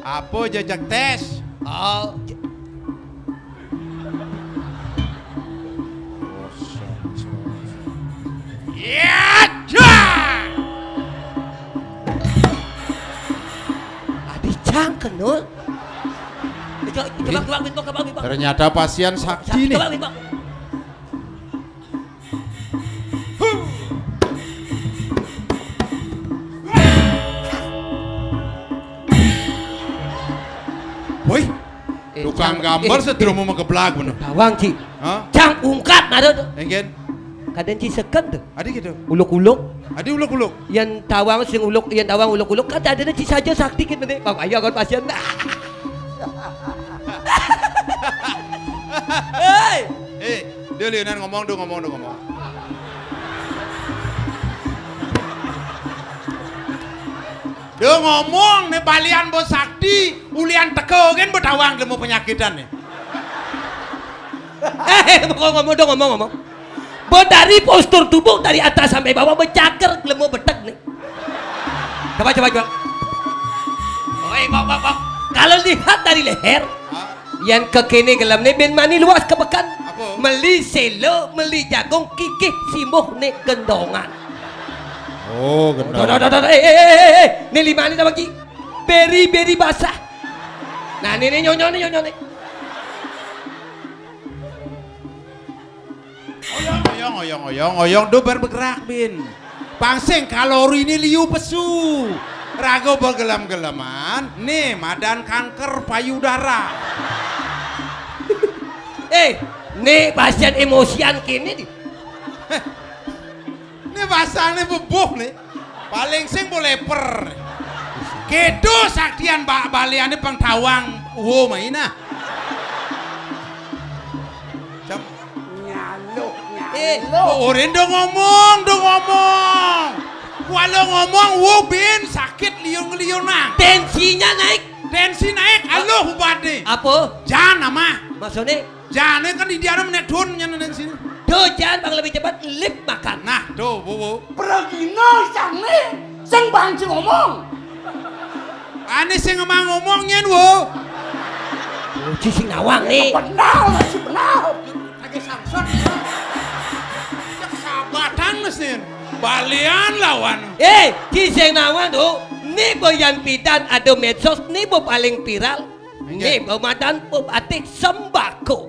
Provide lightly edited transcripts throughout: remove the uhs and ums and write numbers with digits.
Apa jajak tes? Oh. Ya, Adi cangken nul. Coba, ternyata pasien sakti nih. Coba. Woi, tukang gambar sedro mau ngegeblak bener. Tawang Ci. Hah? Cang ungkat nado tuh. Enggen. Kadang Ci seken tuh. Adi gitu. Uluk-uluk. Adi uluk-uluk. Yang tawang sing uluk, yang tawang uluk-uluk kan ada Ci saja sakti gitu nih. Bang ayo kan pasien. Hei. Dia Leonan ngomong. Dia ngomong nih balian bos sakti, ulian teko kan berdawang lemu penyakitan nih. Ngomong. Dari postur tubuh dari atas sampai bawah bercaker lemu betek nih. Coba. Bok. Kalau lihat dari leher, yang ke kini gelam nih ben mani luas kebekan. Apa? Meli selo, meli jagung, kikih simuh nih gendongan. Oh, gendong. Nih lima nih bagi beri basah. Nah ini nyonya nih. Oyong, do bergerak bin. Pangsing kalori ini liu pesu. Rago bergelam-gelaman, nih madan kanker payudara. Nih pasien emosian kini nih. Ini basahnya bebuh nih. Paling sing boleh per. Kedo saktian baliannya pengtawang. Mainah. Orang dong ngomong. Walau ngomong, bin sakit liung-liunang. Tensinya naik. Tensi naik, aloh hubade. Apa? Jangan nama. Maksudnya? Jangan kan di dalam menetun yang tensi. Jangan bang lebih cepat lip makan. Nah, tuh, bu. Pergino sangne, sing bangsi ngomong. Ane sing ngomongnya wo. Uji sing nawang nih. Masih benar. Lagi samson. Sabatan mesin. Balian lawan. Kisah nawang tuh. Nih boyan pidan ada medsos. Nih bo paling viral. Nih bo madan bo atik sembako.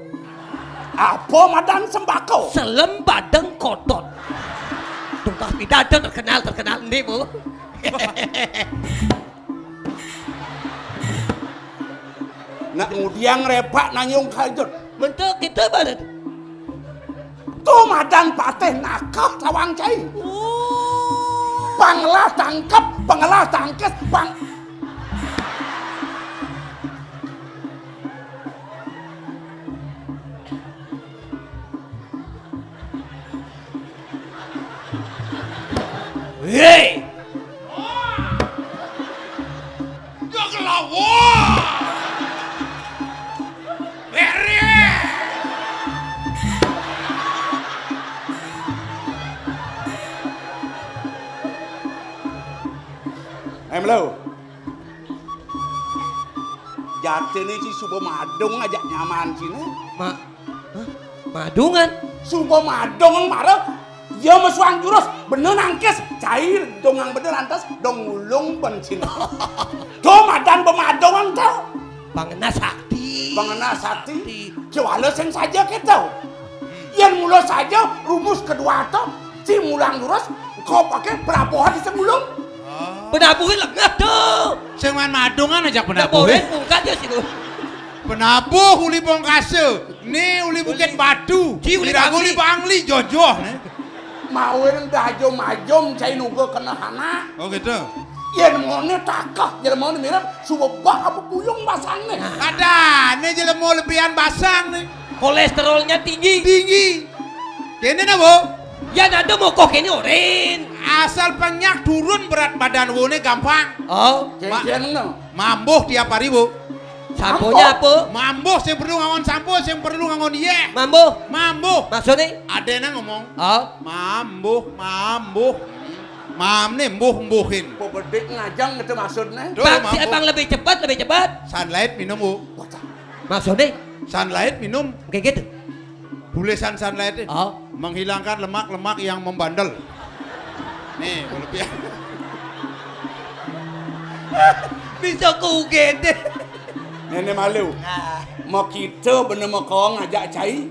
Apa madan sembako? Selembadeng kotor. Tungkah pidan terkenal nih bo. Nak ngudiang repak nanyung kajut. Mentok kita balik. Tuh madan pateh nakal tawang cai. Panglah tangkes, bang. Hei! Janganlah Beri! Melo. Jati nih si Subo Madung ajak nyaman sini. Madungan? Subo Madung marah. Ya mesuang jurus bener nangkes cair dongang bener lantas dong ngulung bensin. Tuh madan pemadongan tau. Bangena sakti. Jual sing saja kita. Yang mula saja rumus kedua tuh si mulang jurus kau pakai perabohan di semulung. Penabuhin lengah tuh. Sing madungan ajak penabuhin. Bukan ya sih. Penabuh uli Bongkase. Nih uli Bukit Batu. Uli Bangli jojoh nih. Mauin dajo majom cai nunggu kena hana. Oh gitu. Yen mone takah, yen mone mirip subebak apa puyung basang nih. Ada, nih jelemo lebihan basang nih. Kolesterolnya tinggi. Kene na bu? Ya nado mau kok ini oren. Asal penyak turun berat badan wone gampang. Oh, Kene no. Mambuh tiap hari bu. Samponya apa? Mambuh sing perlu ngangon sampo, sing perlu ngangon iye. Mambo. Mambuh. Maksudnya? Adena ngomong. Oh. Mambuh. Mam nih mbuhin. Po bedek ngajang itu maksudnya. Bang lebih cepat. Sunlight minum bu. Maksudnya? Sunlight minum. Kayak gitu. Tulisan sunlight Oh. menghilangkan lemak-lemak yang membandel. Nih, berlebihan. Bisa ku gede. Nenek malu. Mau kita bener mau kau ngajak cai.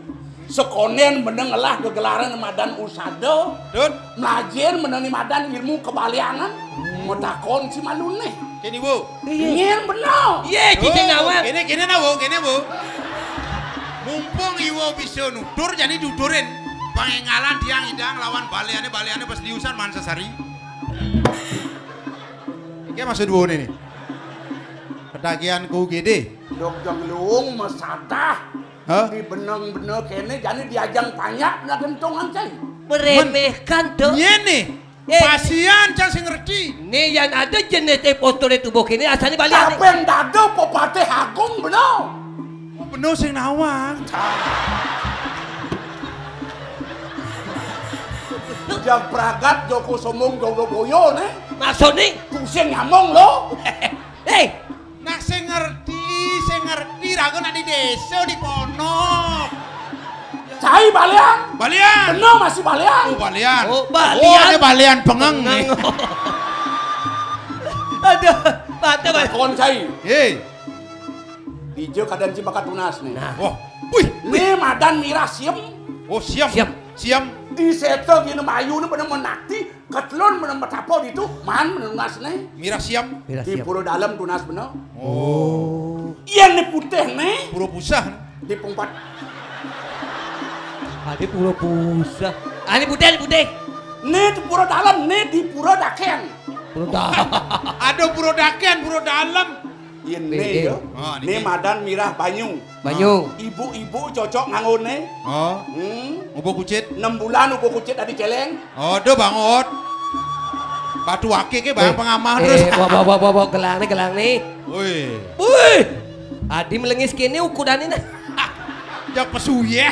Sekonen bener ngelah kegelaran madan usado. Dun, Melajar bener ni madan ilmu kebaliangan. Mau takon si malu nih. kini bu. Ingin bener. Ye, cicing awak. Kini bu. Mumpung iwo bisa nudur, jadi dudurin. Pangengalan tiang idang lawan baliannya pas diusan man sesari. Ini maksud bu nih. Ketagihan ku gede. Dok janglung masatah. Hah? Di benang-benang kene jadi diajang tanya na gentongan cai. Meremehkan tuh. Iya nih. Pasien cang sing ngerti. Nih yang ada jenis postur tubuh kini asalnya balian. Kapan dado popate hagung bener. Penuh sing nawang. Jak pragat Joko Somong Joko Boyo nih. Maksudnya? Pusing ngomong lo. Nak sing ngerti ragu nak di desa di kono. Cai balian. Balian. Bener masih balian. Balian. Oh, balian. Oh, ini balian pengeng nih. Aduh, mata balian. Kon cai. Hei. Dijo kadang cibakat tunas nih. Nah. Wah, wih. Nih madan mirah siem. Oh, siam. Di seto gini mayu nih bener menakti. Ketelun bener metapo itu. Man bener tunas nih. Mirah siam. Di pura dalam tunas bener. Oh. Iya nih putih nih. Pura pusah. Di pungpat. Ada pura pusah. Ini putih. Nih di pura dalam. Nih di pura daken. Ada pura daken, pura dalam. Iya nih yo. Oh, Nih madan mirah banyu. Ibu-ibu cocok nganggo nih. Oh. Ubo kucit. 6 bulan ubo kucit tadi celeng. Oh, do bangot. Batu akik ke bang pengamah terus. Bawa gelang nih. Wih. Adi melengis kini ukuran ini. Jak pesuye.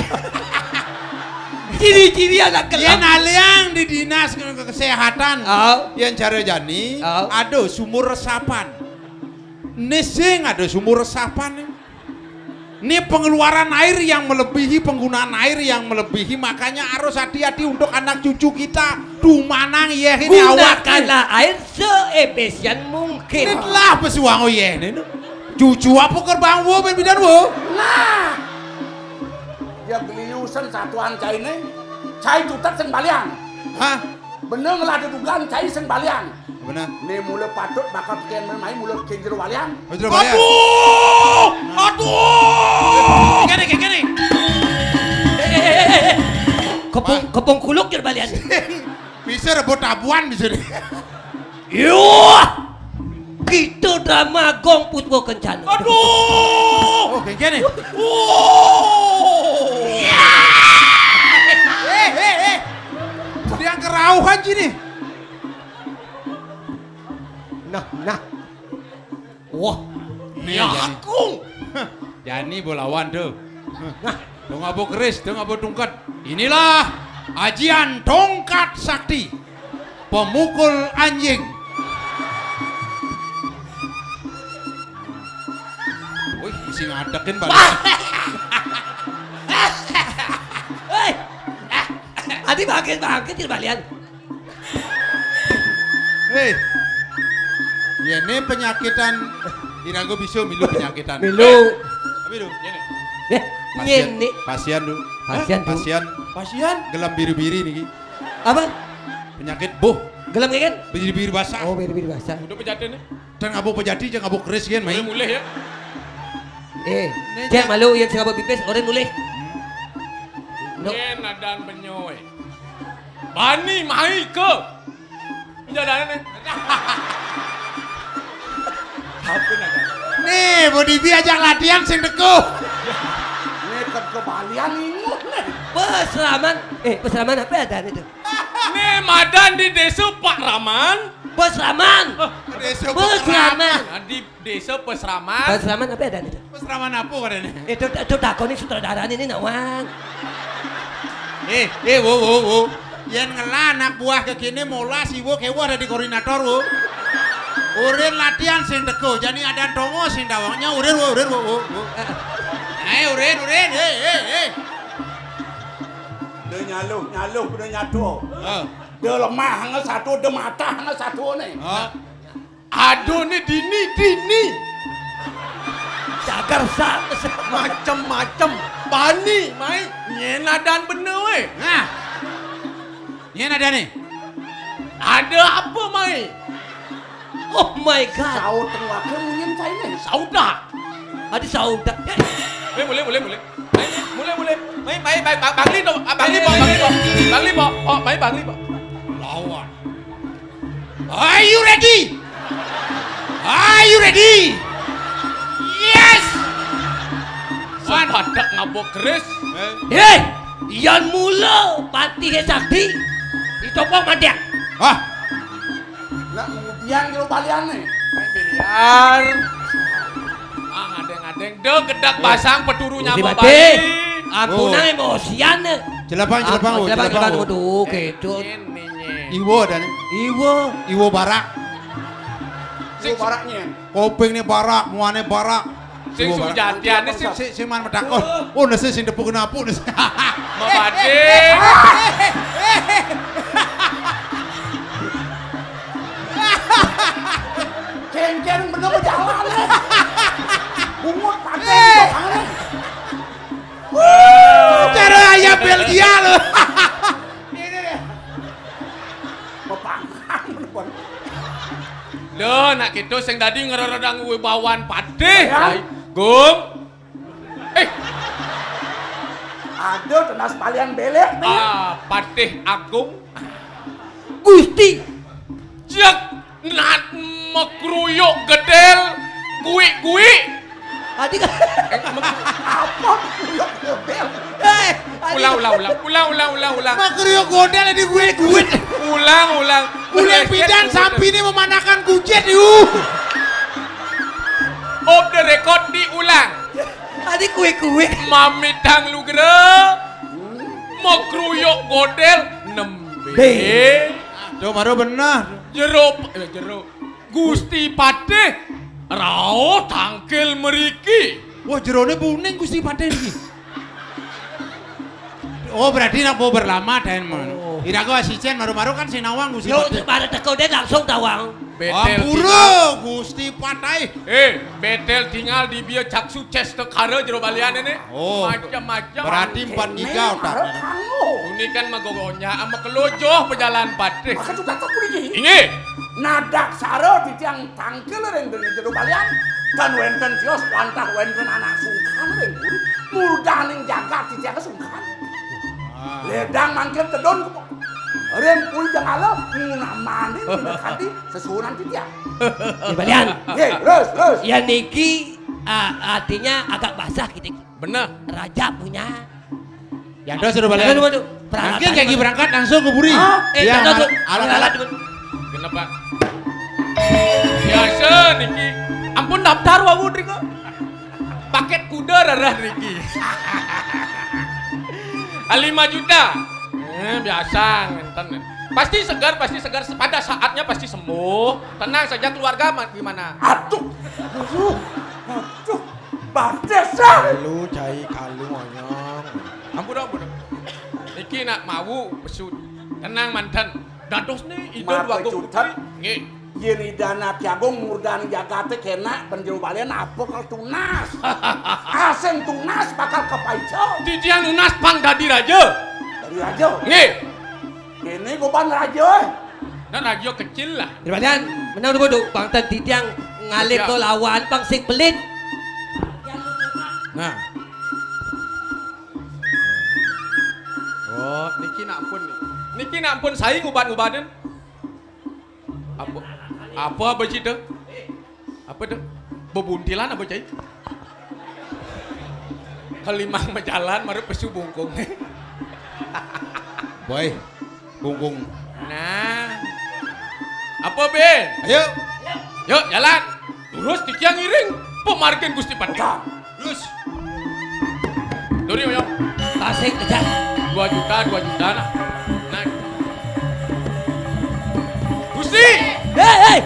Ciri-ciri anak Yang gelang. aliang di dinas kesehatan. Oh. Yang cara jani. Oh. Ada sumur resapan. Nesing ada sumur resapan. Ini pengeluaran air yang melebihi, penggunaan air yang melebihi, makanya harus hati-hati untuk anak cucu kita. Dumanang ya ini awak. Gunakanlah air seefisien mungkin. Inilah pesuang oh ya ini. Cucu apa kerbang wo bidan wo? Nah. Ya beliusan satuan cai nih. Cai tutat sen balian. Hah? Bener ngelah dugaan cai sen balian. Benar. Nih mulai patut bakal pikiran main mulai kejer walian. Aduh! Gini. Kepung kuluk jer balian. Bisa rebut tabuan bisa deh. Yuh! Kita drama gong putwo kencana. Aduh! Oh, kayak gini. Dia kerauhan gini. Nah. Wah. Nih aku. Jani bolawan tuh. Nah, dong abu keris, dong abu tungkat. Inilah ajian tongkat sakti. Pemukul anjing. Wih, isi ngadekin balik. Adi bangkit di balian. Hei. Ya ini penyakitan Irago bisa milu penyakitan. Milu. Tapi lu, ini. Nyeni. Pasien lu. Pasien. Gelam biri-biri nih. Apa? Penyakit boh. Gelam kan? Biri-biri basah. Oh, biri-biri basah. Udah pejati nih. Dan ngabuk pejati, jangan ngabuk keris kan, main. Mulai ya. Cek malu yang sing ngabuk pipis, orang mulai. Yen nadan penyoy. Bani mahil ke. Jalan nih. Apa nadan? Nih, Bodi Bi ajak latihan sing dekuh. Nih ke balian ingut nih. Peseraman apa ada itu? Nih Madan di desa Pak Raman. Pesraman. Desa Pesraman. Nah, di desa Pesraman. Pesraman apa ada itu? Pesraman apa kadane? Itu takoni sutradara ini Nawang. Wo. Yen ngelah anak buah ke kene molas iwo kewo ada di koordinator wo. Urin latihan sing teko, jani ada dongo sing dawangnya urin wo. Ayo urin. Dia nyaluh, dia nyatu. Oh. Dia lemah hanya satu, dia mata hanya satu nih. Oh. Aduh nih dini. Cagar sak. Macem-macem. Bani, mai. Nyenadan bener weh. Nah. Yen ada nih. Ada apa mai? Oh my god. Saud tengah kemudian saya nih. Sauda. Ada sauda. Boleh. Mulai. Mai, Bangli dong. Bangli po. Mai Bangli po. Lawan. Are you ready? Yes. Sepadak ngabok keris. Yan mula pati sakti. Ditopong madya. Ah, Nah, kemudian kalau balian nih. Main biliar. Ngadeng-ngadeng. Deh gedak pasang peturunya mau balik. Aku nang emosian. jelabang. Waduh, gitu. Ini. Iwo dan Iwo barak. Itu baraknya. Koping nih barak, muane barak. Sing sujatiane sing Si man medakon. Oh, nasi sing depu kenapu nasi. mabade. Ceng bener berjalan nih. Bungut pakai nih. Cara ayah Belgia lo. Ini deh. Mepangan bener. Loh, nak gitu sing tadi ngeredang wibawan pade. Ya. Gum. Ada tenas balian belek nih. Patih Agung. Gusti. Jak nat mekruyuk gedel. Gui. Adik. Apa? Bel. Ulang. Makrio godel di gue. Ulang. Ulang pidan sampai ini memanakan kucet yuk. Off the record diulang. Adik kue. Mami tang lugre. Mekruyuk godel nembe. Coba benar. Jero. Gusti Patih rao tangkil meriki. Wah jerone kuning Gusti Paten iki. Oh berarti nak mau berlama dan man. Ira gua asisten maru-maru kan sinawang Gusti Yo, Paten. pada teko dia langsung tawang. Betel Pura Gusti Patai. betel tinggal di biar caksu ces tekara jero balian ini. Oh. Macam-macam. Berarti 4 giga otaknya. Ini kan magogonya ama kelojoh pejalan Patih. Maka juga tak boleh. Ini. Nadak saro di tiang tangkel ring dengan jero balian. Dan wenten tios wantah wenten anak sungkan ring buri. Murdaning jagat di tiang sungkan. Ledang mangkel tedon ke rem pul jangan alam namanin mendekati sesunan tiang. Balian. Terus. Ya niki artinya agak basah gitu. Benar. Raja punya. Yang dos sudah balik. Waduh. Mungkin kaki berangkat langsung ke Buri. Iya, alat-alat. Kenapa? Biasa niki. Ampun daftar wawu Riko. Paket kuda rarah Riki. 5 juta. Biasa ngenten. Pasti segar. Pada saatnya pasti sembuh. Tenang saja keluarga gimana? Aduh. Badesa. Lu cai kalu anyang. Ampun. Niki nak mau besut. Tenang mantan. Dados nih ide Mata dua cutat. Nggih. Yeni dana kiagung murdan jagate kena penjuru balian apa kalau tunas. Aseng tunas bakal kepaico. Titian unas pang dadi raja. Dari raja. Nggih. Ini goban raja. Dan raja kecil lah. Balian, menang dulu Bang Tadi yang ngalih ke lawan Bang sing pelit. Nah. Oh, niki nak pun saing ubat-ubadan. Apa sih tuh? Apa tuh? Bebuntilan apa cai? Kelimang berjalan maru pesu bungkung. Boy, Kungkung. Nah. Apa Ben? Ayo. Yuk jalan. Terus tikiang ngiring. Pemargin Gusti Pati. Terus. Duri yo. Tasik kejar. 2 juta nah. Gusti. Hei,